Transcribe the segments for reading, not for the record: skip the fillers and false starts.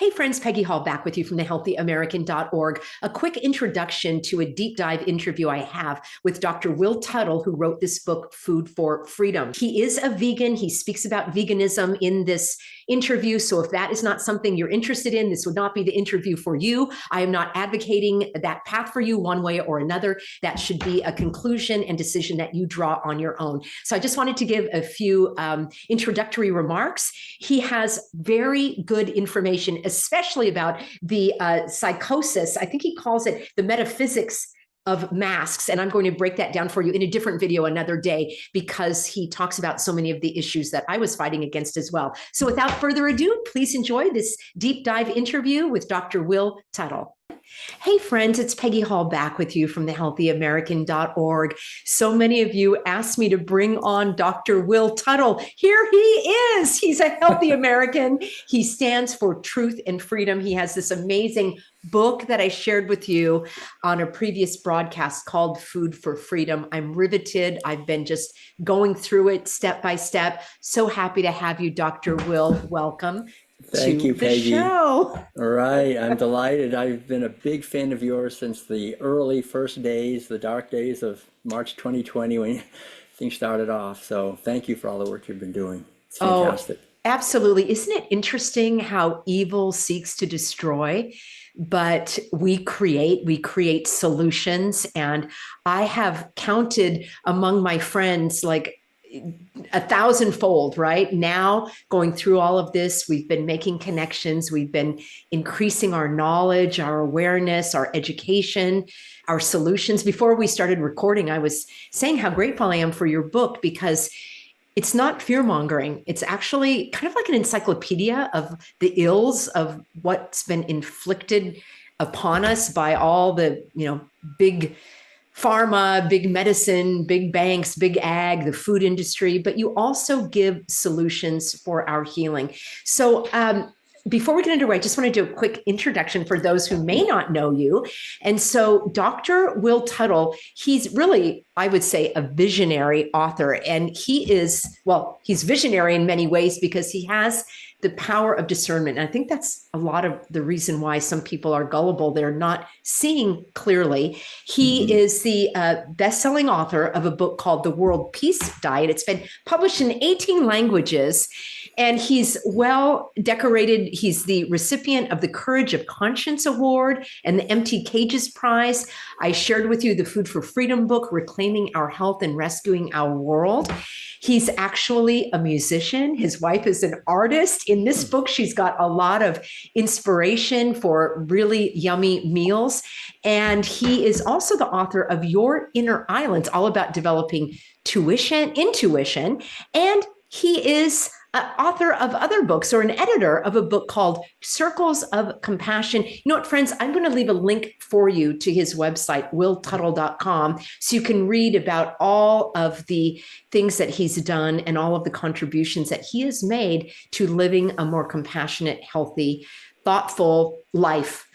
Hey friends, Peggy Hall back with you from thehealthyamerican.org. A quick introduction to a deep dive interview I have with Dr. Will Tuttle, who wrote this book, Food for Freedom. He is a vegan. He speaks about veganism in this interview. So if that is not something you're interested in, this would not be the interview for you. I am not advocating that path for you one way or another. That should be a conclusion and decision that you draw on your own. So I just wanted to give a few introductory remarks. He has very good information, especially about the psychosis. I think he calls it the metaphysics of masks. And I'm going to break that down for you in a different video another day, because he talks about so many of the issues that I was fighting against as well. So without further ado, please enjoy this deep dive interview with Dr. Will Tuttle. Hey friends, it's Peggy Hall back with you from thehealthyamerican.org. So many of you asked me to bring on Dr. Will Tuttle. Here he is. He's a healthy American. He stands for truth and freedom. He has this amazing book that I shared with you on a previous broadcast called Food for Freedom. I'm riveted. I've been just going through it step by step. So happy to have you, Dr. Will. Welcome. Thank you, Peggy. Show. All right, I'm delighted. I've been a big fan of yours since the early first days, the dark days of March 2020 when things started off. So thank you for all the work you've been doing. It's fantastic. Oh, absolutely. Isn't it interesting how evil seeks to destroy, but we create solutions? And I have counted among my friends like 1,000-fold, right? Now, going through all of this, we've been making connections. We've been increasing our knowledge, our awareness, our education, our solutions. Before we started recording, I was saying how grateful I am for your book, because it's not fear-mongering. It's actually kind of like an encyclopedia of the ills of what's been inflicted upon us by all the, big pharma, big medicine, big banks, big ag, the food industry, but you also give solutions for our healing. So before we get underway, I just want to do a quick introduction for those who may not know you. And so Dr. Will Tuttle, he's really, I would say, a visionary author. And he's visionary in many ways because he has the power of discernment. And I think that's a lot of the reason why some people are gullible. They're not seeing clearly. He is the best-selling author of a book called The World Peace Diet. It's been published in 18 languages. And he's well decorated. He's the recipient of the Courage of Conscience Award and the Empty Cages Prize. I shared with you the Food for Freedom book, Reclaiming Our Health and Rescuing Our World. He's actually a musician. His wife is an artist. In this book, she's got a lot of inspiration for really yummy meals. And he is also the author of Your Inner Islands, all about developing intuition. And he is author of other books, or an editor of a book called Circles of Compassion. You know what, friends? I'm going to leave a link for you to his website, willtuttle.com, so you can read about all of the things that he's done and all of the contributions that he has made to living a more compassionate, healthy, thoughtful life.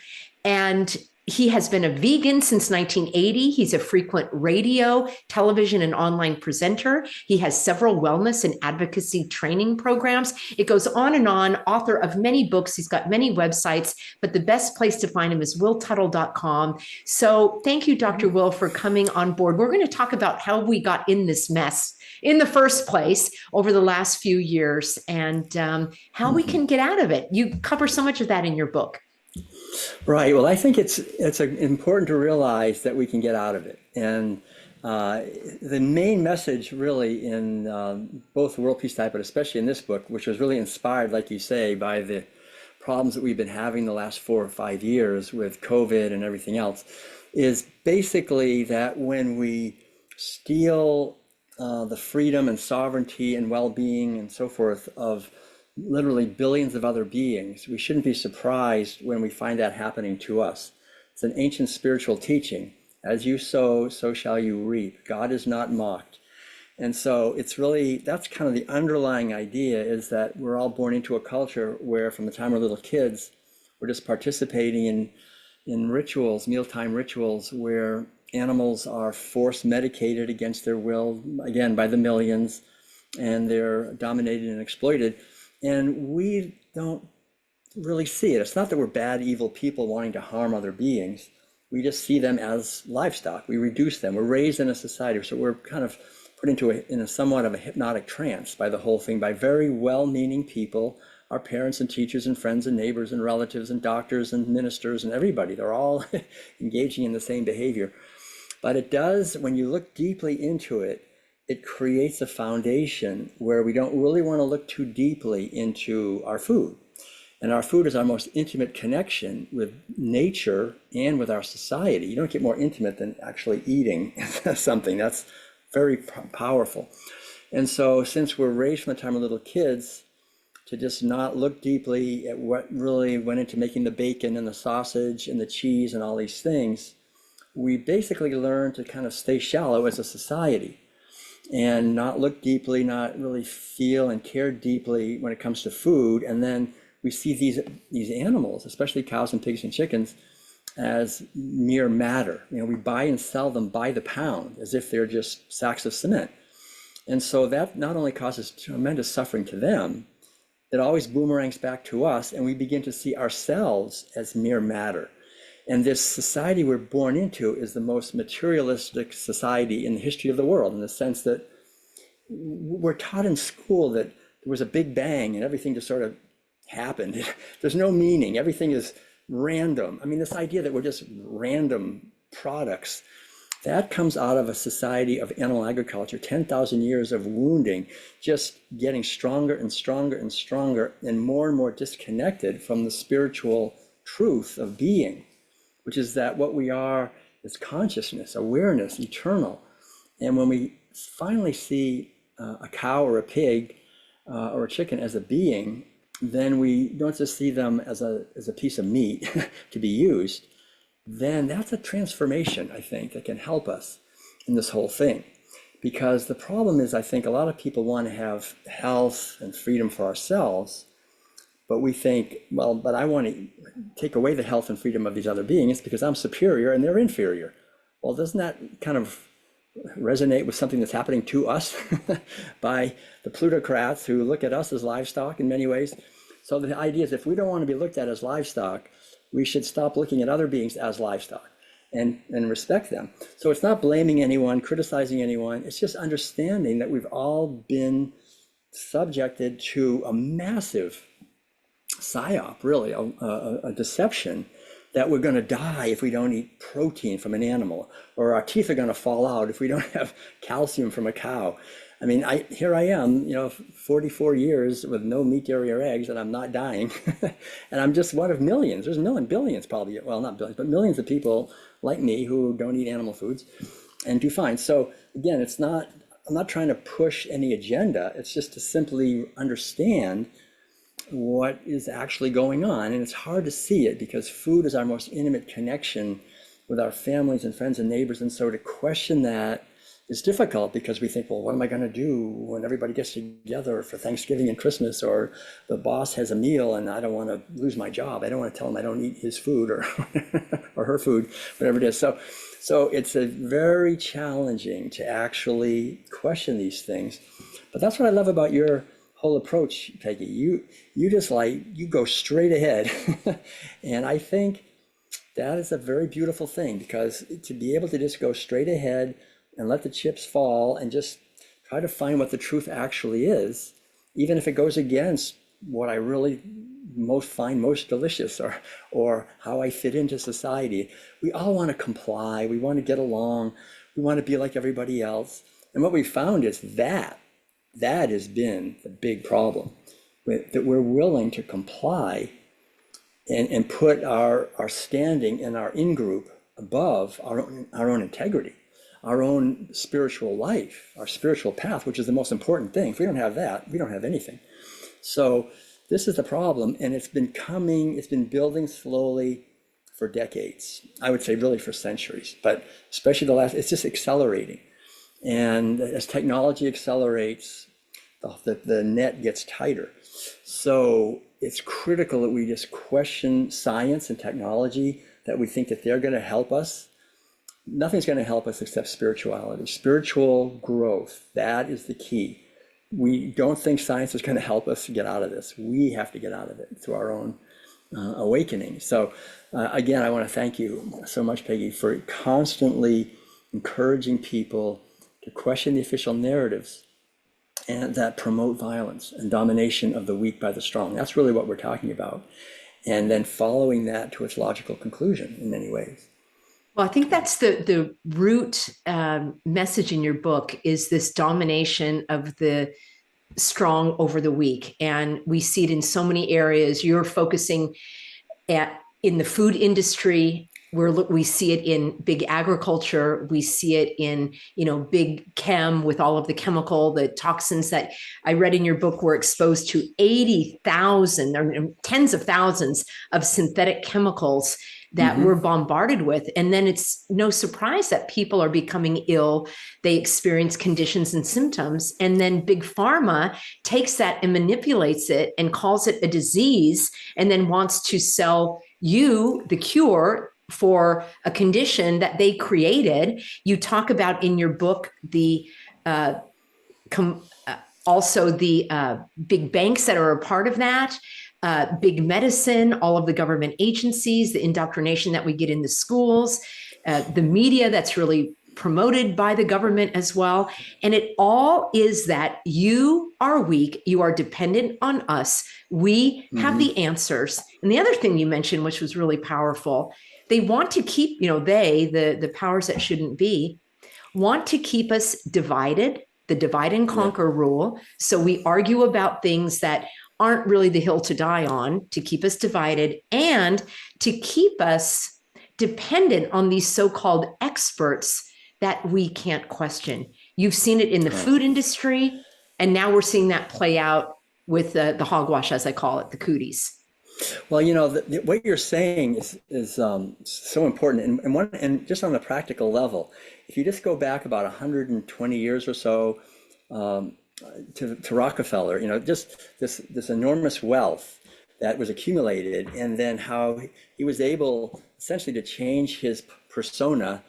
And he has been a vegan since 1980. He's a frequent radio, television, and online presenter. He has several wellness and advocacy training programs. It goes on and on. Author of many books. He's got many websites, but the best place to find him is willtuttle.com. So thank you, Dr. Will, for coming on board. We're going to talk about how we got in this mess in the first place over the last few years, and how we can get out of it. You cover so much of that in your book. Right. Well, I think it's important to realize that we can get out of it. And the main message really in both the World Peace Diet, but especially in this book, which was really inspired, like you say, by the problems that we've been having the last 4 or 5 years with COVID and everything else, is basically that when we steal the freedom and sovereignty and well-being and so forth of literally billions of other beings, we shouldn't be surprised when we find that happening to us. It's an ancient spiritual teaching. As you sow, so shall you reap. God is not mocked. And so it's really, that's kind of the underlying idea, is that we're all born into a culture where from the time we're little kids, we're just participating in rituals, mealtime rituals, where animals are force medicated against their will, again, by the millions, and they're dominated and exploited. And we don't really see it. It's not that we're bad, evil people wanting to harm other beings. We just see them as livestock. We reduce them. We're raised in a society, so we're kind of put into in a somewhat of a hypnotic trance by the whole thing, by very well-meaning people, our parents and teachers and friends and neighbors and relatives and doctors and ministers and everybody. They're all engaging in the same behavior. But it does, when you look deeply into it, it creates a foundation where we don't really want to look too deeply into our food. And our food is our most intimate connection with nature and with our society. You don't get more intimate than actually eating something. That's very powerful. And so since we're raised from the time we're little kids to just not look deeply at what really went into making the bacon and the sausage and the cheese and all these things, we basically learn to kind of stay shallow as a society and not look deeply, not really feel and care deeply when it comes to food. And then we see these animals, especially cows and pigs and chickens, as mere matter. You know, we buy and sell them by the pound as if they're just sacks of cement. And so that not only causes tremendous suffering to them, it always boomerangs back to us, and we begin to see ourselves as mere matter. And this society we're born into is the most materialistic society in the history of the world, in the sense that we're taught in school that there was a big bang and everything just sort of happened. There's no meaning. Everything is random. I mean, this idea that we're just random products, that comes out of a society of animal agriculture, 10,000 years of wounding, just getting stronger and stronger and stronger and more disconnected from the spiritual truth of being, which is that what we are is consciousness, awareness, eternal. And when we finally see a cow or a pig or a chicken as a being, then we don't just see them as a piece of meat to be used. Then that's a transformation, I think, that can help us in this whole thing. Because the problem is, I think a lot of people want to have health and freedom for ourselves, but we think, well, but I want to take away the health and freedom of these other beings because I'm superior and they're inferior. Well, doesn't that kind of resonate with something that's happening to us by the plutocrats who look at us as livestock in many ways? So the idea is, if we don't want to be looked at as livestock, we should stop looking at other beings as livestock and respect them. So it's not blaming anyone, criticizing anyone. It's just understanding that we've all been subjected to a massive psyop, really, a deception that we're going to die if we don't eat protein from an animal, or our teeth are going to fall out if we don't have calcium from a cow. I mean, here I am, 44 years with no meat, dairy, or eggs, and I'm not dying. And I'm just one of millions. There's billions probably, well, not billions, but millions of people like me who don't eat animal foods and do fine. So again, I'm not trying to push any agenda. It's just to simply understand what is actually going on. And it's hard to see it because food is our most intimate connection with our families and friends and neighbors. And so to question that is difficult because we think, well, what am I going to do when everybody gets together for Thanksgiving and Christmas, or the boss has a meal and I don't want to lose my job. I don't want to tell him I don't eat his food or or her food, whatever it is. So it's a very challenging to actually question these things. But that's what I love about your whole approach, Peggy. You just you go straight ahead. And I think that is a very beautiful thing, because to be able to just go straight ahead and let the chips fall and just try to find what the truth actually is, even if it goes against what I really find most delicious, or how I fit into society. We all want to comply. We want to get along. We want to be like everybody else. And what we found is that has been the big problem, that we're willing to comply and put our standing in our in-group above our own integrity, our own spiritual life, our spiritual path, which is the most important thing. If we don't have that, we don't have anything. So this is the problem, and it's been building slowly for decades. I would say really for centuries, but especially it's just accelerating. And as technology accelerates, the net gets tighter. So it's critical that we just question science and technology, that we think that they're going to help us. Nothing's going to help us except spirituality, spiritual growth. That is the key. We don't think science is going to help us get out of this. We have to get out of it through our own awakening. So again, I want to thank you so much, Peggy, for constantly encouraging people to question the official narratives and that promote violence and domination of the weak by the strong. That's really what we're talking about. And then following that to its logical conclusion in many ways. Well, I think that's the root message in your book is this domination of the strong over the weak. And we see it in so many areas. You're focusing in the food industry, where we see it in big agriculture. We see it in, big chem with all of the the toxins that I read in your book were exposed to 80,000 or tens of thousands of synthetic chemicals that we're bombarded with. And then it's no surprise that people are becoming ill. They experience conditions and symptoms. And then big pharma takes that and manipulates it and calls it a disease, and then wants to sell you the cure for a condition that they created. You talk about in your book also the big banks that are a part of that, big medicine, all of the government agencies, the indoctrination that we get in the schools, the media that's really promoted by the government as well. And it all is that you are weak, you are dependent on us, we have the answers. And the other thing you mentioned, which was really powerful, they want to keep, the powers that shouldn't be, want to keep us divided, the divide and conquer rule. So we argue about things that aren't really the hill to die on, to keep us divided and to keep us dependent on these so-called experts that we can't question. You've seen it in the food industry, and now we're seeing that play out with the hogwash, as I call it, the cooties. Well, what you're saying is so important, and just on the practical level, if you just go back about 120 years or so to Rockefeller, just this enormous wealth that was accumulated, and then how he was able essentially to change his persona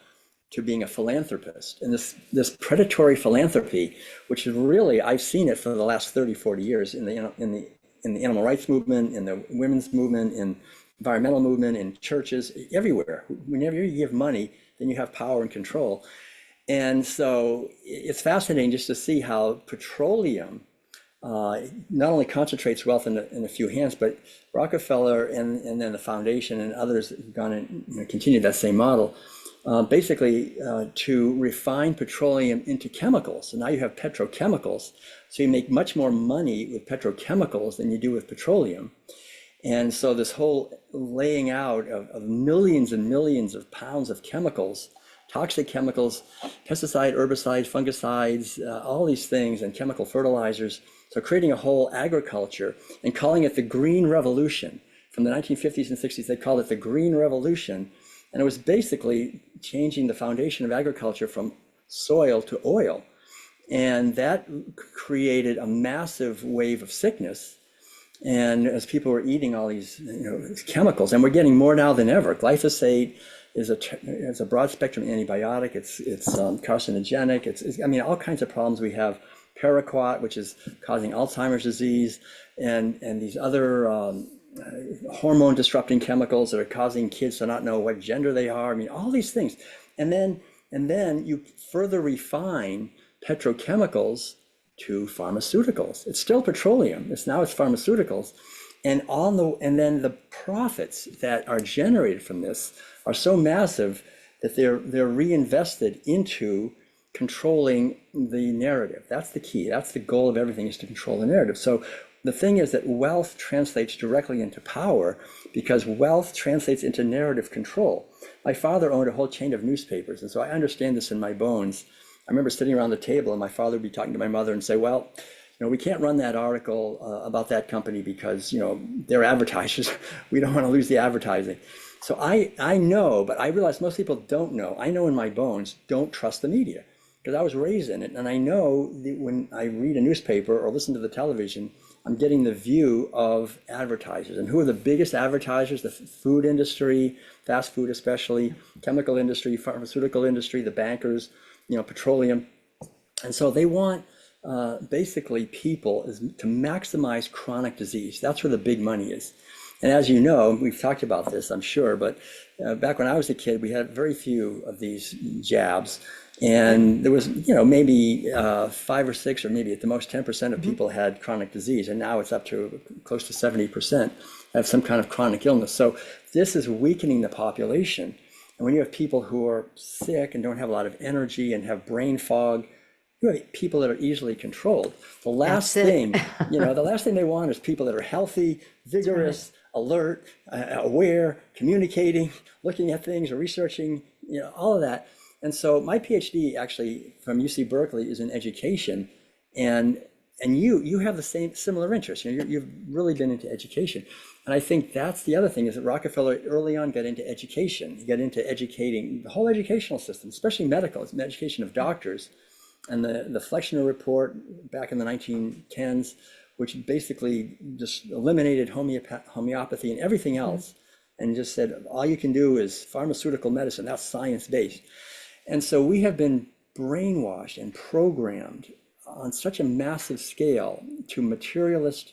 to being a philanthropist, and this predatory philanthropy, which is really, I've seen it for the last 30, 40 years in the animal rights movement, in the women's movement, in environmental movement, in churches, everywhere. Whenever you give money, then you have power and control. And so it's fascinating just to see how petroleum not only concentrates wealth in a few hands, but Rockefeller and then the foundation and others have gone and continued that same model. Basically to refine petroleum into chemicals. So now you have petrochemicals. So you make much more money with petrochemicals than you do with petroleum. And so this whole laying out of millions and millions of pounds of chemicals, toxic chemicals, pesticides, herbicides, fungicides, all these things, and chemical fertilizers. So creating a whole agriculture and calling it the Green Revolution. From the 1950s and 60s, they called it the Green Revolution. And it was basically changing the foundation of agriculture from soil to oil. And that created a massive wave of sickness. And as people were eating all these chemicals, and we're getting more now than ever. Glyphosate is a broad spectrum antibiotic. It's carcinogenic. It's all kinds of problems we have. Paraquat, which is causing Alzheimer's disease, and these other hormone disrupting chemicals that are causing kids to not know what gender they are. All these things. And then you further refine petrochemicals to pharmaceuticals. It's still petroleum. It's pharmaceuticals. And then the profits that are generated from this are so massive that they're reinvested into controlling the narrative. That's the key. That's the goal of everything, is to control the narrative. So the thing is that wealth translates directly into power, because wealth translates into narrative control. My father owned a whole chain of newspapers, and so I understand this in my bones. I remember sitting around the table and my father would be talking to my mother and say, well, we can't run that article about that company because, they're advertisers. We don't want to lose the advertising. So I know, but I realize most people don't know. I know in my bones, don't trust the media, because I was raised in it. And I know that when I read a newspaper or listen to the television, I'm getting the view of advertisers. And who are the biggest advertisers? The food industry, fast food especially, chemical industry, pharmaceutical industry, the bankers, petroleum. And so they want basically people to maximize chronic disease. That's where the big money is. And as you know, we've talked about this, I'm sure, but back when I was a kid, we had very few of these jabs. And there was, maybe 5 or 6, or maybe at the most 10% of Mhm. people had chronic disease. And now it's up to close to 70% have some kind of chronic illness. So this is weakening the population. And when you have people who are sick and don't have a lot of energy and have brain fog, you have people that are easily controlled. The That's last it. thing, the last thing they want is people that are healthy, That's right. vigorous, alert, aware, communicating, looking at things, or researching, all of that. And so my PhD actually from UC Berkeley is in education, and you have the same similar interests. You've really been into education, and I think that's the other thing is that Rockefeller early on got into education. He got into educating the whole educational system, especially medical, it's education of doctors, and the Flexner report back in the 1910s, which basically just eliminated homeopathy and everything Mhm. else, and just said all you can do is pharmaceutical medicine. That's science-based. And so we have been brainwashed and programmed on such a massive scale to materialist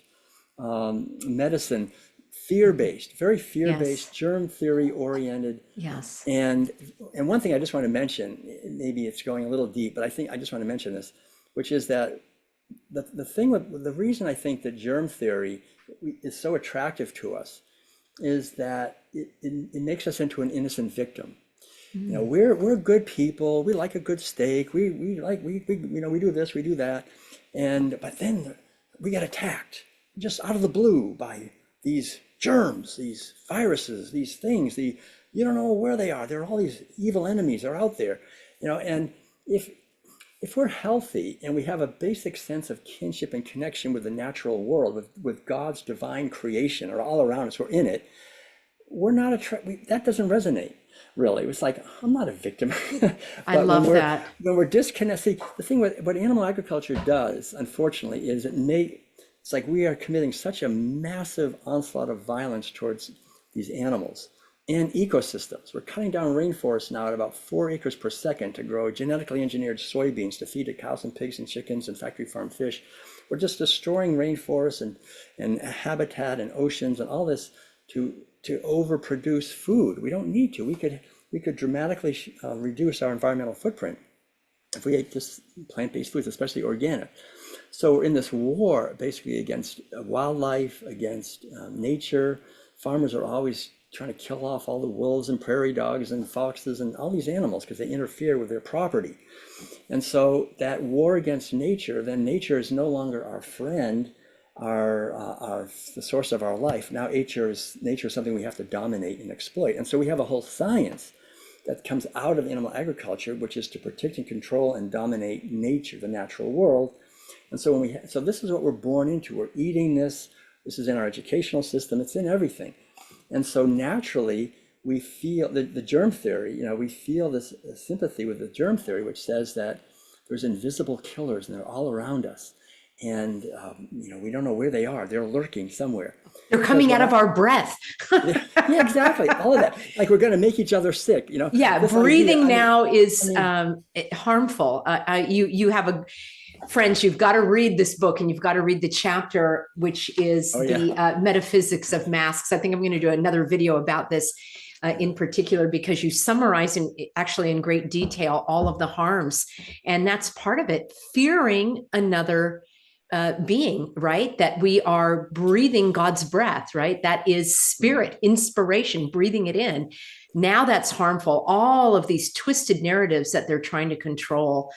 medicine, fear-based, very Yes. fear-based, germ theory oriented. Yes. And one thing I just want to mention, maybe it's going a little deep, but I think I just want to mention this, which is that the reason I think that germ theory is so attractive to us is that it makes us into an innocent victim. Mm. We're good people. We like a good steak. We like we do this, we do that, and but then we get attacked just out of the blue by these germs, these viruses, these things. You don't know where they are. There are all these evil enemies. They're out there, and if we're healthy and we have a basic sense of kinship and connection with the natural world, with God's divine creation, or all around us, we're in it, we're not that doesn't resonate really. It's like I'm not a victim. I But love that. when we're disconnected, see, the thing with what animal agriculture does, unfortunately, is it's like we are committing such a massive onslaught of violence towards these animals and ecosystems. We're cutting down rainforests now at about 4 acres per second to grow genetically engineered soybeans to feed to cows and pigs and chickens and factory farm fish. We're just destroying rainforests and habitat and oceans and all this to overproduce food. We don't need to. We could dramatically reduce our environmental footprint if we ate just plant-based foods, especially organic. So we're in this war basically against wildlife, against nature. Farmers are always trying to kill off all the wolves and prairie dogs and foxes and all these animals because they interfere with their property. And so that war against nature, then nature is no longer our friend, our the source of our life. Now nature is something we have to dominate and exploit. And so we have a whole science that comes out of animal agriculture, which is to protect and control and dominate nature, the natural world. And so so this is what we're born into. We're eating this. This is in our educational system. It's in everything. And so naturally, we feel the germ theory, we feel this sympathy with the germ theory, which says that there's invisible killers and they're all around us. And, we don't know where they are. They're lurking somewhere. They're Because coming out of our breath. yeah, exactly. All of that. Like we're going to make each other sick, Yeah, this idea. breathing now I is mean, harmful. You have friends. You've got to read this book, and you've got to read the chapter, which is oh yeah. the metaphysics of masks. I think I'm going to do another video about this in particular because you summarize actually in great detail all of the harms, and that's part of it. Fearing another being, right? That we are breathing God's breath, right? That is spirit, inspiration, breathing it in. Now that's harmful. All of these twisted narratives that they're trying to control.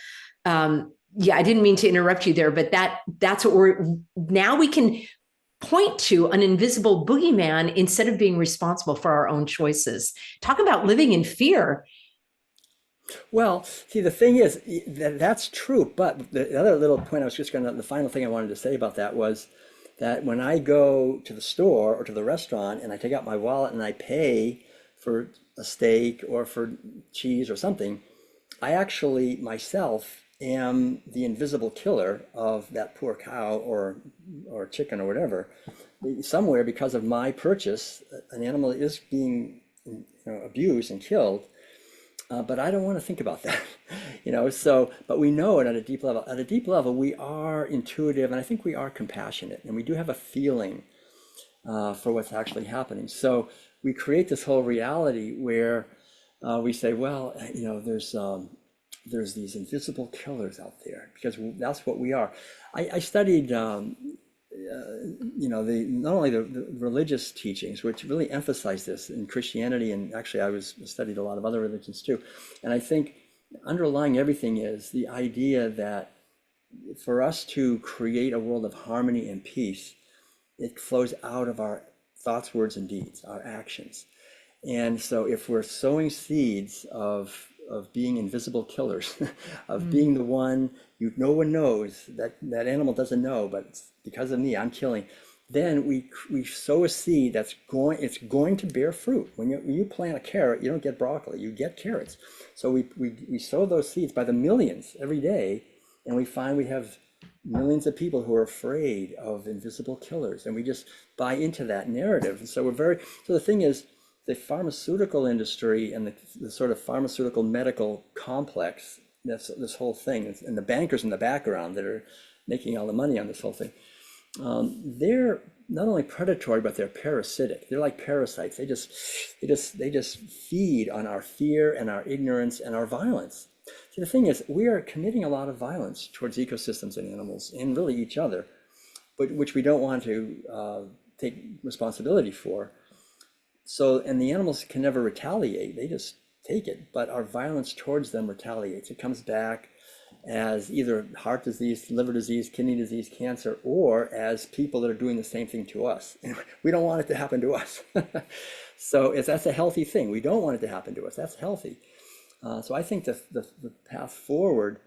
Yeah, I didn't mean to interrupt you there, but that's what now we can point to an invisible boogeyman instead of being responsible for our own choices. Talk about living in fear. Well, see, the thing is, that's true. But the other little point the final thing I wanted to say about that was that when I go to the store or to the restaurant and I take out my wallet and I pay for a steak or for cheese or something, I actually myself am the invisible killer of that poor cow or chicken or whatever. Somewhere because of my purchase, an animal is being abused and killed. But I don't want to think about that, so, but we know it at a deep level. We are intuitive and I think we are compassionate and we do have a feeling for what's actually happening. So we create this whole reality where we say, well, there's these invisible killers out there because that's what we are. I studied, not only the religious teachings, which really emphasize this in Christianity, and actually I studied a lot of other religions too. And I think underlying everything is the idea that for us to create a world of harmony and peace, it flows out of our thoughts, words, and deeds, our actions. And so if we're sowing seeds of being invisible killers, of being the one no one knows, that animal doesn't know, but it's because of me, I'm killing, then we sow a seed it's going to bear fruit. When you plant a carrot, you don't get broccoli, you get carrots. So we sow those seeds by the millions every day, and we find we have millions of people who are afraid of invisible killers, and we just buy into that narrative. And so the thing is, the pharmaceutical industry and the sort of pharmaceutical medical complex, this whole thing, and the bankers in the background that are making all the money on this whole thing, they're not only predatory, but they're parasitic. They're like parasites. They just feed on our fear and our ignorance and our violence. See, the thing is, we are committing a lot of violence towards ecosystems and animals, and really each other, but which we don't want to take responsibility for. So, and the animals can never retaliate, they just take it, but our violence towards them retaliates. It comes back as either heart disease, liver disease, kidney disease, cancer, or as people that are doing the same thing to us. And we don't want it to happen to us. So that's a healthy thing. We don't want it to happen to us. That's healthy. So I think the path forward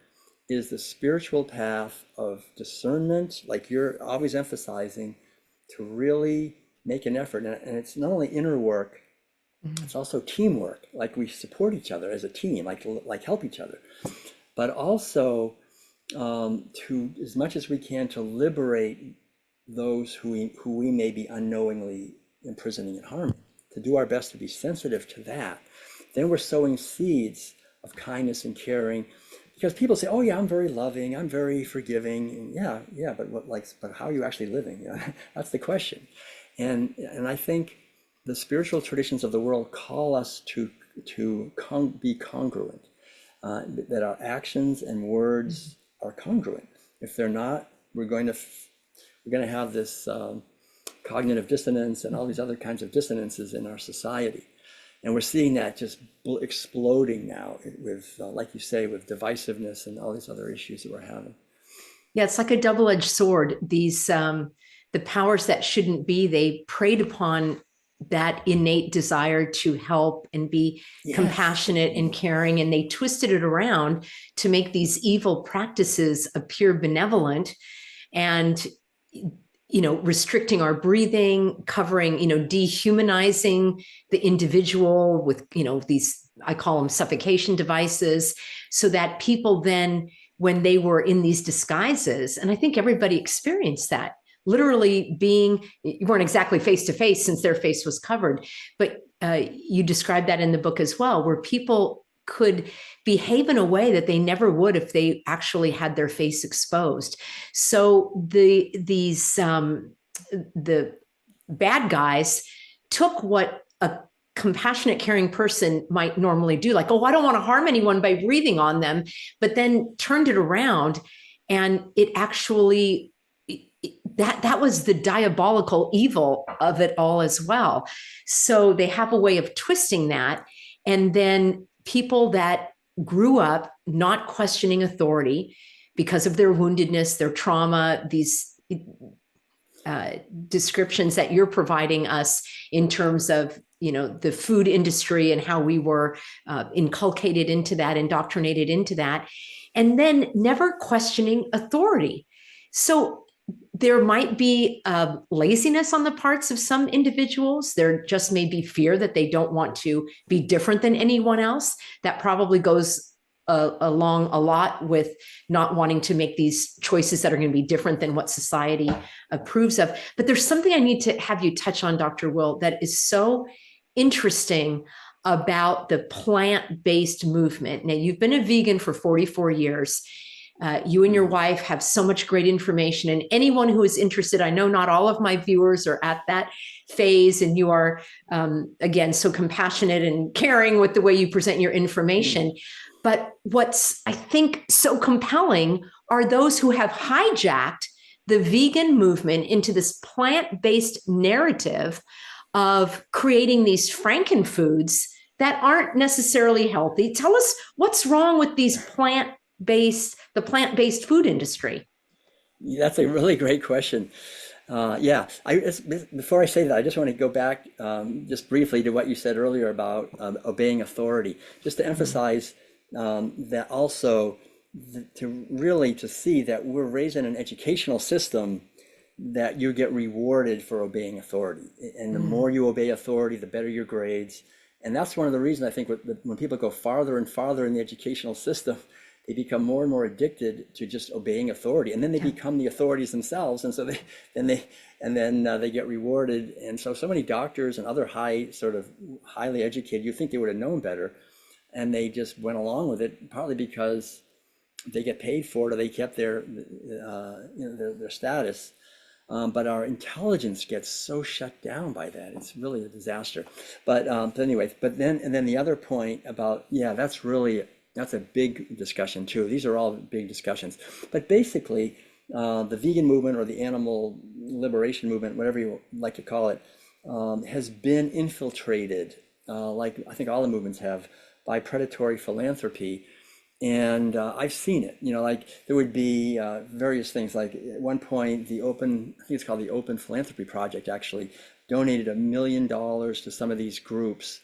is the spiritual path of discernment, like you're always emphasizing, to really make an effort. And it's not only inner work, it's also teamwork. Like we support each other as a team, like help each other, but also to, as much as we can, to liberate those who we may be unknowingly imprisoning and harming, to do our best to be sensitive to that. Then we're sowing seeds of kindness and caring, because people say, oh yeah, I'm very loving, I'm very forgiving. And yeah, but how are you actually living? That's the question. And I think the spiritual traditions of the world call us to be congruent, that our actions and words are congruent. If they're not, we're going to have this cognitive dissonance and all these other kinds of dissonances in our society. And we're seeing that just exploding now with, like you say, with divisiveness and all these other issues that we're having. Yeah, it's like a double-edged sword. These the powers that shouldn't be, they preyed upon that innate desire to help and be compassionate and caring, and they twisted it around to make these evil practices appear benevolent, and restricting our breathing, covering, dehumanizing the individual with, these, I call them suffocation devices, so that people then, when they were in these disguises, and I think everybody experienced that, literally being, you weren't exactly face to face since their face was covered, but you described that in the book as well, where people could behave in a way that they never would if they actually had their face exposed. So the bad guys took what a compassionate, caring person might normally do, like, oh, I don't want to harm anyone by breathing on them, but then turned it around, and it actually, that was the diabolical evil of it all as well. So they have a way of twisting that, and then people that grew up not questioning authority because of their woundedness, their trauma, these descriptions that you're providing us in terms of, the food industry and how we were inculcated into that, indoctrinated into that, and then never questioning authority. So there might be laziness on the parts of some individuals. There just may be fear that they don't want to be different than anyone else. That probably goes along a lot with not wanting to make these choices that are going to be different than what society approves of. But there's something I need to have you touch on, Dr. Will, that is so interesting about the plant-based movement. Now, you've been a vegan for 44 years. You and your wife have so much great information, and anyone who is interested, I know not all of my viewers are at that phase, and you are, again, so compassionate and caring with the way you present your information. But what's, I think, so compelling are those who have hijacked the vegan movement into this plant-based narrative of creating these frankenfoods that aren't necessarily healthy. Tell us what's wrong with these the plant-based food industry. That's a really great question. Yeah, before I say that, I just want to go back just briefly to what you said earlier about obeying authority, just to emphasize that also to see that we're raised in an educational system that you get rewarded for obeying authority. And the more you obey authority, the better your grades. And that's one of the reasons I think when people go farther and farther in the educational system, they become more and more addicted to just obeying authority, and then they become the authorities themselves. And so they get rewarded. And so many doctors and other highly educated, you think they would have known better, and they just went along with it, partly because they get paid for it, or they kept their status. But our intelligence gets so shut down by that. It's really a disaster. But anyway, then the other point about, that's a big discussion too. These are all big discussions. But basically, the vegan movement or the animal liberation movement, whatever you like to call it, has been infiltrated, like I think all the movements have, by predatory philanthropy. And I've seen it, like there would be various things. Like at one point, I think it's called the Open Philanthropy Project, actually donated $1 million to some of these groups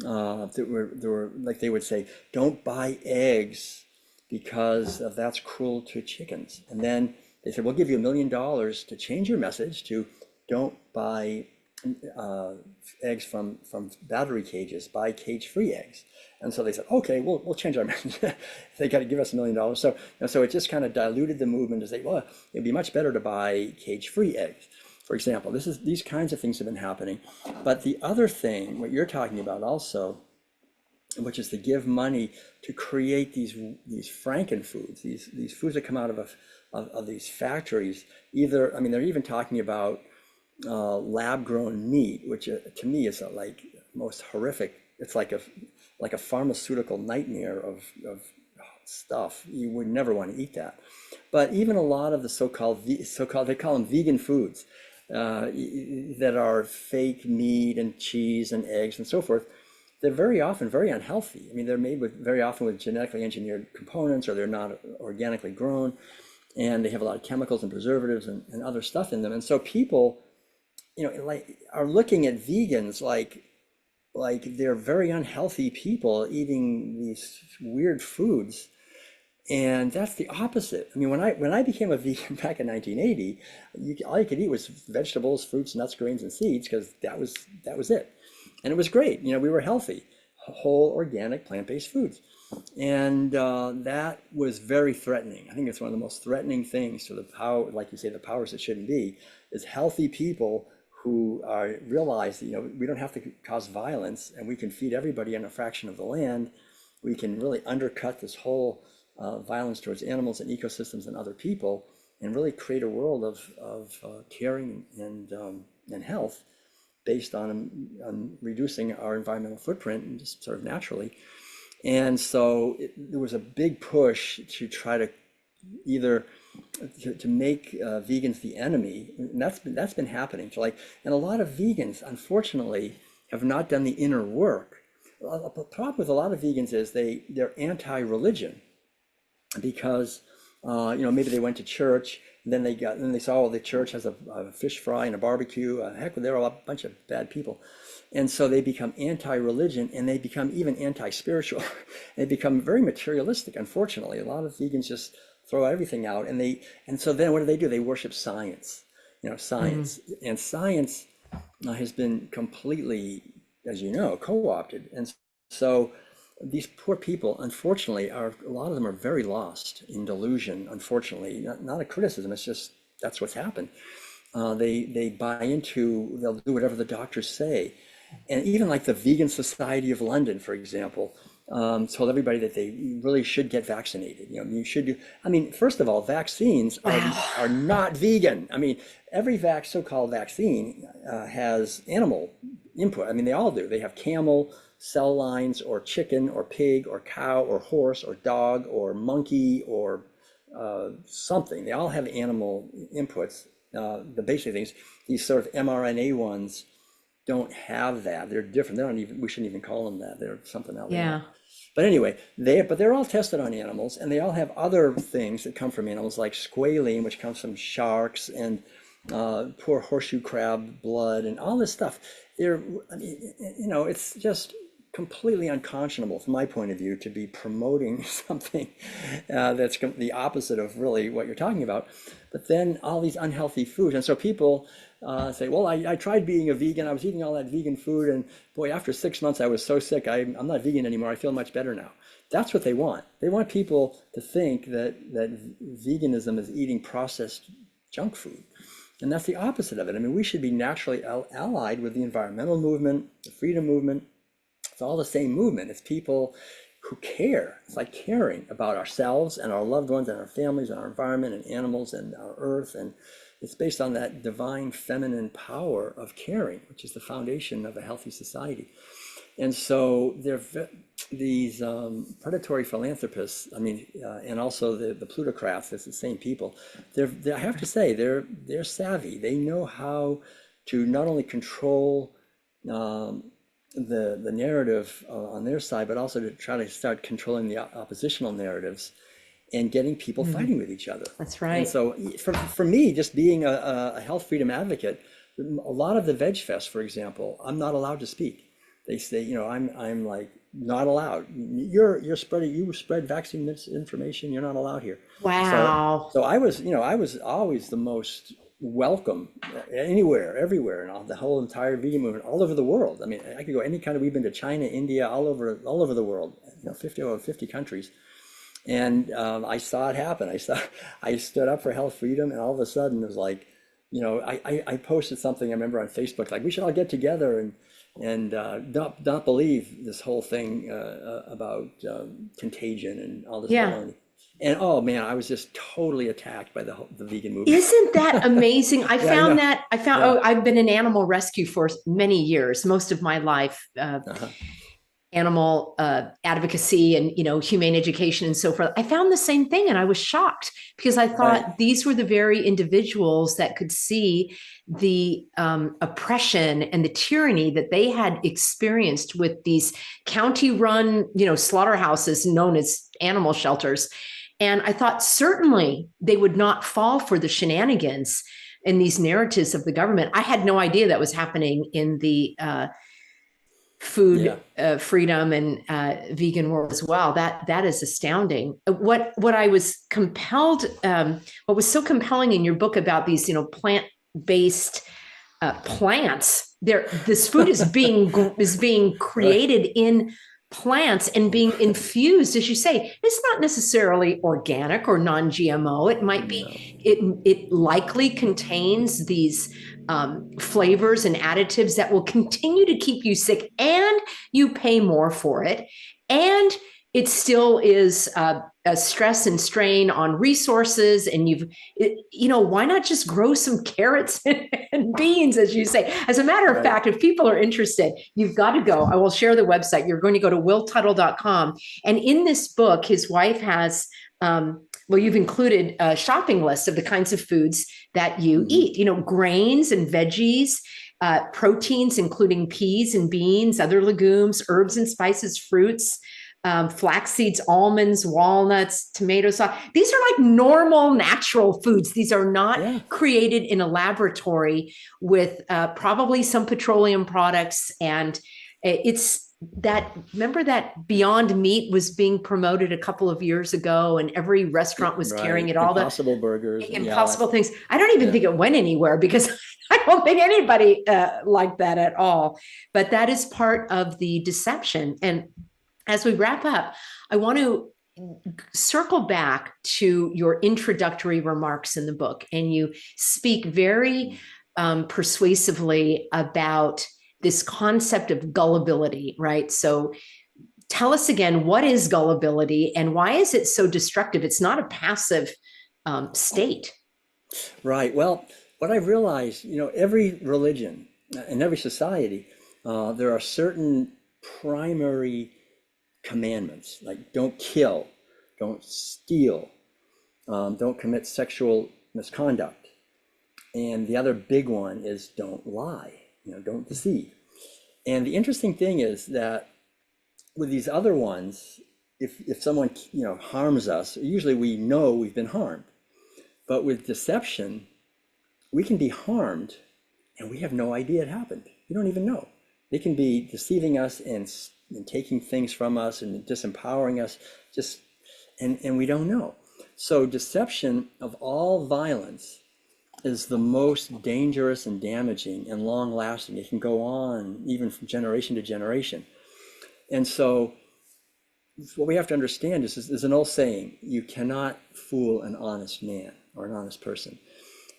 that were like, they would say, don't buy eggs because that's cruel to chickens. And then they said, we'll give you $1 million to change your message to don't buy eggs from battery cages, buy cage-free eggs. And so they said, okay, we'll change our message. They got to give us $1 million. So it just kind of diluted the movement to say, well, it'd be much better to buy cage-free eggs. For example, these kinds of things have been happening. But the other thing, what you're talking about also, which is to give money to create these frankenfoods, these foods that come out of these factories. They're even talking about lab-grown meat, which to me is like most horrific. It's like a pharmaceutical nightmare of stuff. You would never want to eat that. But even a lot of the so-called they call them vegan foods that are fake meat and cheese and eggs and so forth, they're very often very unhealthy. They're made very often with genetically engineered components, or they're not organically grown, and they have a lot of chemicals and preservatives and other stuff in them. And so people, are looking at vegans like they're very unhealthy people eating these weird foods. And that's the opposite. When I became a vegan back in 1980, all you could eat was vegetables, fruits, nuts, grains, and seeds, because that was it. And it was great. We were healthy, whole, organic, plant-based foods. And that was very threatening. I think it's one of the most threatening things to the power, like you say, the powers that shouldn't be, is healthy people who realize that, we don't have to cause violence, and we can feed everybody on a fraction of the land. We can really undercut this whole violence towards animals and ecosystems and other people, and really create a world of caring and health based on reducing our environmental footprint, and just sort of naturally. And so there was a big push to try to either to make vegans the enemy, and that's been happening. And a lot of vegans, unfortunately, have not done the inner work. The problem with a lot of vegans is they're anti-religion, because maybe they went to church, and then they saw, the church has a fish fry and a barbecue. Heck, they're all a bunch of bad people. And so they become anti-religion, and they become even anti-spiritual. They become very materialistic, unfortunately. A lot of vegans just throw everything out, and so then what do? They worship science, science. And science has been completely, as you know, co-opted. And so these poor people, unfortunately, a lot of them are very lost in delusion, unfortunately. Not a criticism, it's just that's what's happened. They buy into, they'll do whatever the doctors say. And even like the Vegan Society of London, for example, told everybody that they really should get vaccinated. You know, you should do. I mean, first of all, vaccines Wow. are not vegan. I mean, every so-called vaccine has animal input. I mean, they all do. They have camel cell lines, or chicken, or pig, or cow, or horse, or dog, or monkey, or something. They all have animal inputs. The basic things. These sort of mRNA ones don't have that. They're different. They don't even. We shouldn't even call them that. They're something else. Yeah. But anyway, they're all tested on animals, and they all have other things that come from animals, like squalene, which comes from sharks, and poor horseshoe crab blood, and all this stuff. I mean, it's just completely unconscionable from my point of view to be promoting something that's the opposite of really what you're talking about. But then all these unhealthy foods, and so people say, well, I tried being a vegan. I was eating all that vegan food, and boy, after 6 months, I was so sick. I'm not vegan anymore. I feel much better now. That's what they want. They want people to think that veganism is eating processed junk food. And that's the opposite of it. I mean, we should be naturally allied with the environmental movement, the freedom movement. It's all the same movement. It's people who care. It's like caring about ourselves and our loved ones and our families and our environment and animals and our earth. And it's based on that divine feminine power of caring, which is the foundation of a healthy society. And so these predatory philanthropists, I mean, and also the plutocrats, it's the same people. I have to say, they're savvy. They know how to not only control the narrative on their side, but also to try to start controlling the oppositional narratives and getting people fighting with each other. That's right. And so for me, just being a health freedom advocate, a lot of the Veg Fest, for example, I'm not allowed to speak. They say, I'm like not allowed. You spread vaccine misinformation. You're not allowed here. Wow. So I was always the most welcome anywhere, everywhere, and the whole entire vegan movement all over the world. I mean, I could go any kind of. We've been to China, India, all over the world. 50 countries. And I saw it happen. I stood up for health freedom, and all of a sudden it was like, I posted something I remember on Facebook, like we should all get together and not believe this whole thing about contagion and all this baloney. And oh man, I was just totally attacked by the vegan movement. Isn't that amazing? I've been in animal rescue for many years, most of my life. Animal advocacy and humane education and so forth. I found the same thing, and I was shocked because I thought these were the very individuals that could see the oppression and the tyranny that they had experienced with these county-run, slaughterhouses known as animal shelters. And I thought certainly they would not fall for the shenanigans in these narratives of the government. I had no idea that was happening in the food freedom and vegan world as well. That is astounding. What I was compelled, what was so compelling in your book about these, plant-based plants, this food is being created in plants and being infused, as you say. It's not necessarily organic or non-GMO. It might be. It likely contains these flavors and additives that will continue to keep you sick, and you pay more for it, and it still is a stress and strain on resources. And why not just grow some carrots and beans, as you say? As a matter of fact, if people are interested, you've got to go. I will share the website. You're going to go to willtuttle.com. And in this book, his wife has, you've included a shopping list of the kinds of foods that you eat, grains and veggies, proteins, including peas and beans, other legumes, herbs and spices, fruits, flax seeds, almonds, walnuts, tomato sauce. These are like normal, natural foods. These are not created in a laboratory with probably some petroleum products. And remember that Beyond Meat was being promoted a couple of years ago, and every restaurant was carrying it, all Impossible burgers, impossible things. I don't even think it went anywhere because I don't think anybody liked that at all. But that is part of the deception. And as we wrap up, I want to circle back to your introductory remarks in the book, and you speak very persuasively about this concept of gullibility, right? So tell us again, what is gullibility and why is it so destructive? It's not a passive state. Right. Well, what I've realized, every religion in every society, there are certain primary commandments, like don't kill, don't steal, don't commit sexual misconduct. And the other big one is don't lie, don't deceive. And the interesting thing is that with these other ones, if someone, harms us, usually we know we've been harmed. But with deception, we can be harmed and we have no idea it happened. We don't even know. They can be deceiving us and taking things from us and disempowering us, and we don't know. So deception of all violence is the most dangerous and damaging and long lasting. It can go on even from generation to generation. And so what we have to understand is there's an old saying, you cannot fool an honest man or an honest person.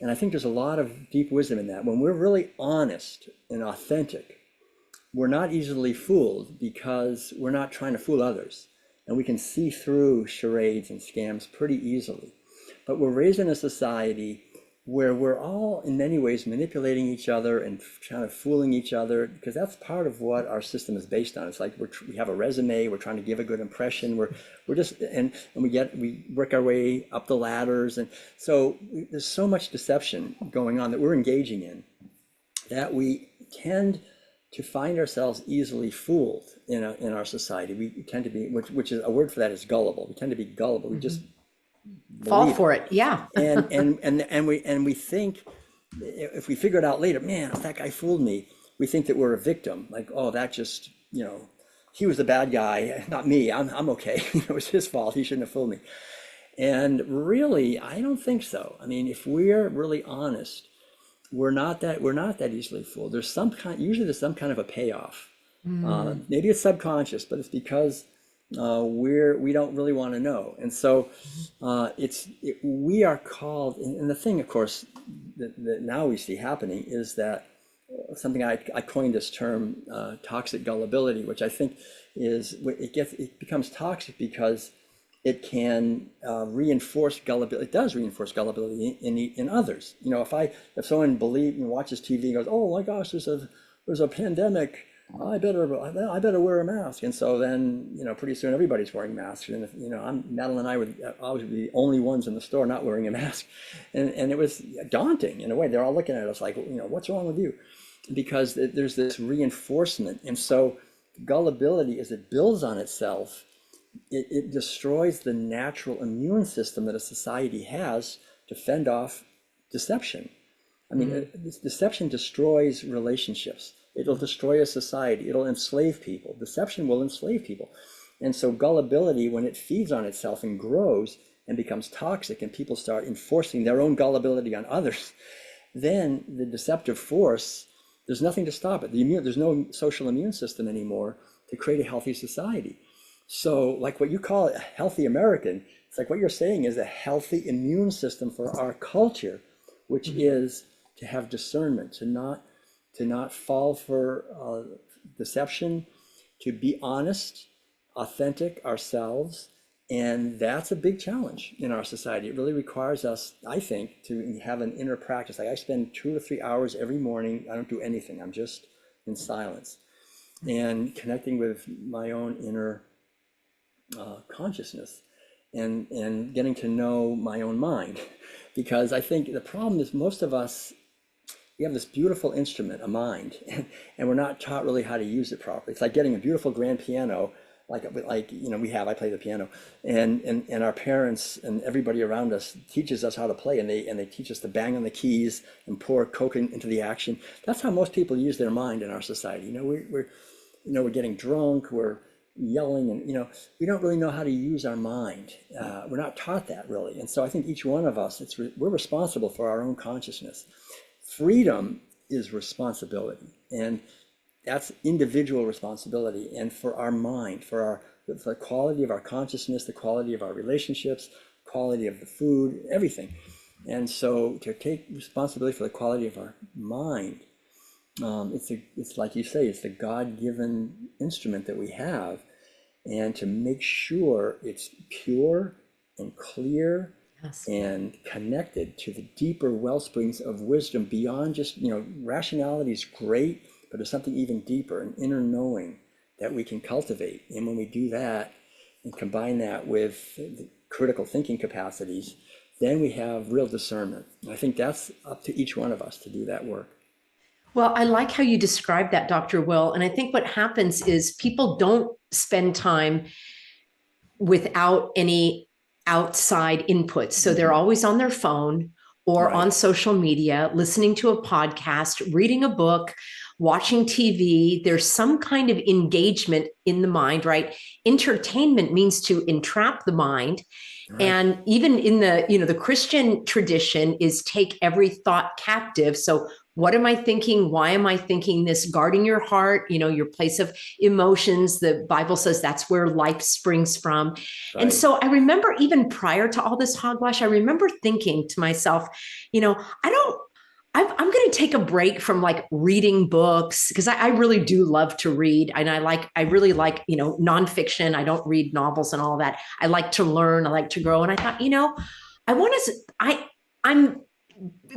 And I think there's a lot of deep wisdom in that. When we're really honest and authentic, we're not easily fooled because we're not trying to fool others. And we can see through charades and scams pretty easily. But we're raised in a society where we're all in many ways manipulating each other and kind of fooling each other, because that's part of what our system is based on. It's like we have a resume, we're trying to give a good impression, we're just, and we work our way up the ladders. And so there's so much deception going on that we're engaging in that we tend to find ourselves easily fooled in our society. We tend to be, which is a word for that is gullible. We tend to be gullible. We just fall for it. Yeah. and we think, if we figure it out later, man, if that guy fooled me, we think that we're a victim. Like, oh, that just, he was the bad guy, not me. I'm okay. It was his fault. He shouldn't have fooled me. And really, I don't think so. I mean, if we're really honest, we're not that easily fooled. Usually there's some kind of a payoff. Maybe it's subconscious, but it's because we don't really want to know. And so we are called, and the thing, of course, that now we see happening is that something I coined this term, toxic gullibility, which I think is, it becomes toxic because it can reinforce gullibility. It does reinforce gullibility in others. If someone watches TV and goes, "Oh my gosh, there's a pandemic. I better wear a mask." And so then, pretty soon everybody's wearing masks. And Madeline and I would always be the only ones in the store not wearing a mask, and it was daunting in a way. They're all looking at us like, what's wrong with you? Because there's this reinforcement, and so gullibility, as it builds on itself, it destroys the natural immune system that a society has to fend off deception. I mean, deception destroys relationships. It'll destroy a society. It'll enslave people. Deception will enslave people. And so gullibility, when it feeds on itself and grows and becomes toxic, and people start enforcing their own gullibility on others, then the deceptive force, there's nothing to stop it. There's no social immune system anymore to create a healthy society. So like what you call a healthy American, it's like what you're saying is a healthy immune system for our culture, which is to have discernment, to not fall for deception, to be honest, authentic ourselves. And that's a big challenge in our society. It really requires us, I think, to have an inner practice. Like I spend 2 to 3 hours every morning. I don't do anything. I'm just in silence and connecting with my own inner consciousness and getting to know my own mind. Because I think the problem is most of us, we have this beautiful instrument, a mind, and we're not taught really how to use it properly. It's like getting a beautiful grand piano, I play the piano, and our parents and everybody around us teaches us how to play, and they teach us to bang on the keys and pour coke into the action. That's how most people use their mind in our society. We're getting drunk, we're yelling, and we don't really know how to use our mind. We're not taught that really, and so I think each one of us, we're responsible for our own consciousness. Freedom is responsibility, and that's individual responsibility. And for our mind, for the quality of our consciousness, the quality of our relationships, quality of the food, everything. And so to take responsibility for the quality of our mind, it's like you say, it's the God-given instrument that we have. and to make sure it's pure and clear Yes. and connected to the deeper well springs of wisdom beyond just, rationality is great, but there's something even deeper, an inner knowing that we can cultivate. And when we do that and combine that with the critical thinking capacities, then we have real discernment. And I think that's up to each one of us to do that work. Well, I like how you describe that, Dr. Will. And I think what happens is people don't spend time without any outside inputs. So they're always on their phone or on social media, listening to a podcast, reading a book, watching TV. There's some kind of engagement in the mind, right? Entertainment means to entrap the mind. Right. And even in the Christian tradition is take every thought captive. So what am I thinking? Why am I thinking this? Guarding your heart, your place of emotions. The Bible says that's where life springs from. Right. And so I remember even prior to all this hogwash, I remember thinking to myself, I'm going to take a break from like reading books because I really do love to read. And I really like, nonfiction. I don't read novels and all that. I like to learn. I like to grow. And I thought, I'm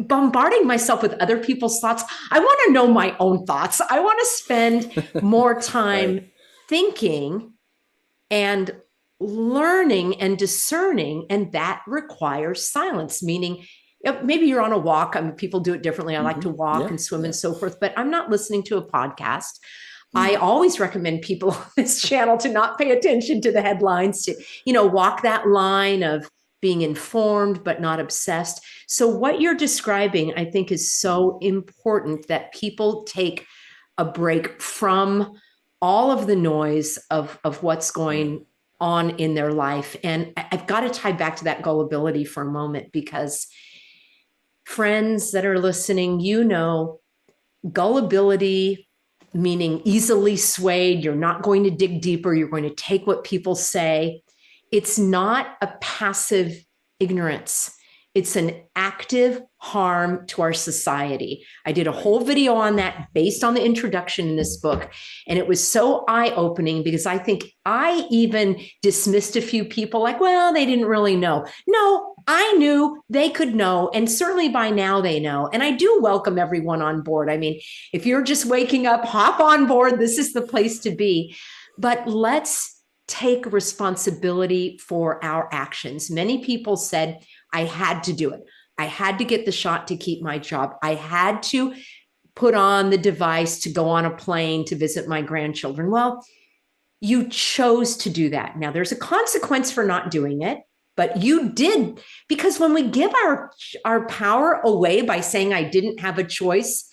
bombarding myself with other people's thoughts. I want to know my own thoughts. I want to spend more time right. thinking and learning and discerning. And that requires silence, meaning maybe you're on a walk. I mean, people do it differently. I like to walk and swim and so forth, but I'm not listening to a podcast. I always recommend people on this channel to not pay attention to the headlines, to, walk that line of being informed, but not obsessed. So what you're describing, I think, is so important that people take a break from all of the noise of what's going on in their life. And I've got to tie back to that gullibility for a moment, because friends that are listening, gullibility, meaning easily swayed. You're not going to dig deeper. You're going to take what people say. It's not a passive ignorance. It's an active harm to our society. I did a whole video on that based on the introduction in this book. And it was so eye-opening because I think I even dismissed a few people like, well, they didn't really know. No, I knew they could know. And certainly by now they know. And I do welcome everyone on board. I mean, if you're just waking up, hop on board. This is the place to be. But let's take responsibility for our actions. Many people said, I had to do it. I had to get the shot to keep my job. I had to put on the device to go on a plane to visit my grandchildren. Well, you chose to do that. Now, there's a consequence for not doing it, but you did, because when we give our power away by saying I didn't have a choice,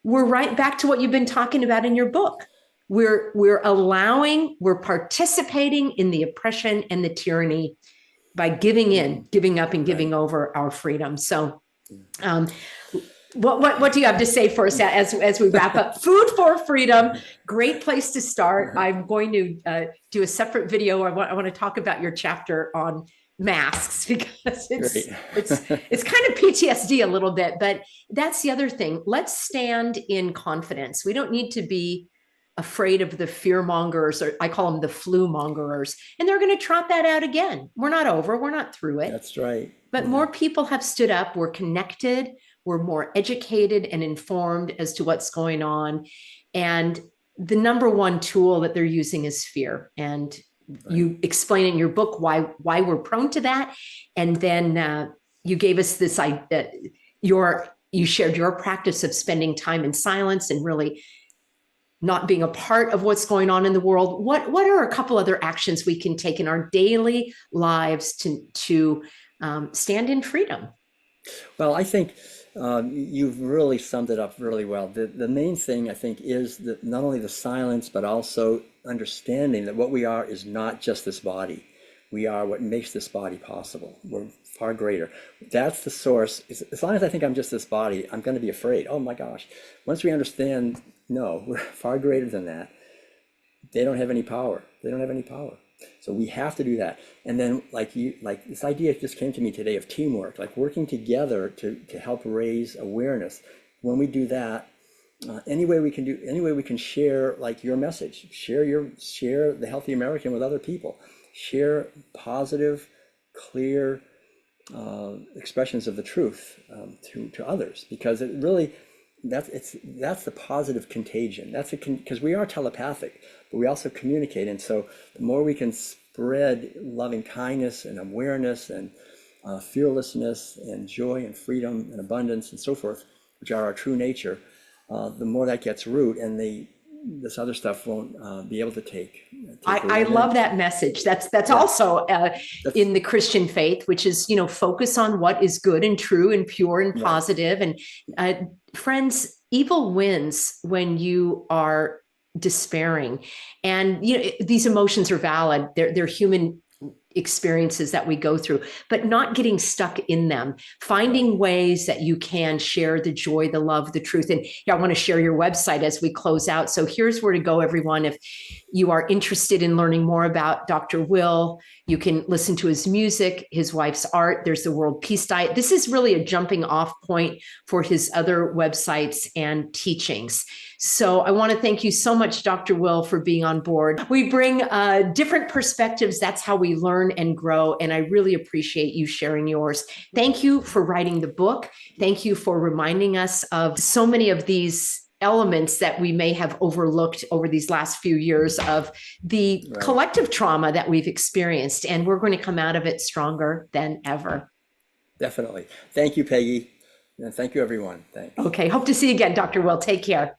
we're right back to what you've been talking about in your book. We're participating in the oppression and the tyranny by giving up and giving over our freedom. So what do you have to say for us as we wrap up? Food for Freedom, great place to start. I'm going to do a separate video. I want to talk about your chapter on masks, because it's kind of PTSD a little bit, but that's the other thing. Let's stand in confidence. We don't need to be afraid of the fear mongers, or I call them the flu mongerers, and they're going to trot that out again. We're not over. We're not through it. That's right. But more people have stood up. We're connected. We're more educated and informed as to what's going on. And the number one tool that they're using is fear. And you explain in your book why we're prone to that. And then you gave us this idea. You shared your practice of spending time in silence and really not being a part of what's going on in the world. What are a couple other actions we can take in our daily lives to stand in freedom? Well, I think you've really summed it up really well. The main thing, I think, is that not only the silence, but also understanding that what we are is not just this body. We are what makes this body possible. We're far greater. That's the source. As long as I think I'm just this body, I'm going to be afraid. Oh my gosh. Once we understand, no, we're far greater than that. They don't have any power. They don't have any power. So we have to do that. And then like this idea just came to me today of teamwork, like working together to help raise awareness. When we do that, any way we can do, any way we can share like your message, share the Healthy American with other people, share positive, clear expressions of the truth to others, because it really, that's the positive contagion. That's because we are telepathic, but we also communicate. And so the more we can spread loving kindness and awareness and fearlessness and joy and freedom and abundance and so forth, which are our true nature, the more that gets root, and this other stuff won't be able to take I root. love that message. That's Yeah, also that's in the Christian faith, which is, focus on what is good and true and pure and right. positive. And friends, evil wins when you are despairing. And these emotions are valid. They're human experiences that we go through, but not getting stuck in them, Right. finding ways that you can share the joy, the love, the truth. And I want to share your website as we close out. So here's where to go, everyone. If you are interested in learning more about Dr. Will, you can listen to his music, his wife's art. There's the World Peace Diet. This is really a jumping off point for his other websites and teachings. So I want to thank you so much, Dr. Will, for being on board. We bring different perspectives. That's how we learn and grow. And I really appreciate you sharing yours. Thank you for writing the book. Thank you for reminding us of so many of these elements that we may have overlooked over these last few years of the Right. collective trauma that we've experienced. And we're going to come out of it stronger than ever. Definitely. Thank you, Peggy. And thank you, everyone. Thanks. Okay. Hope to see you again, Dr. Will. Take care.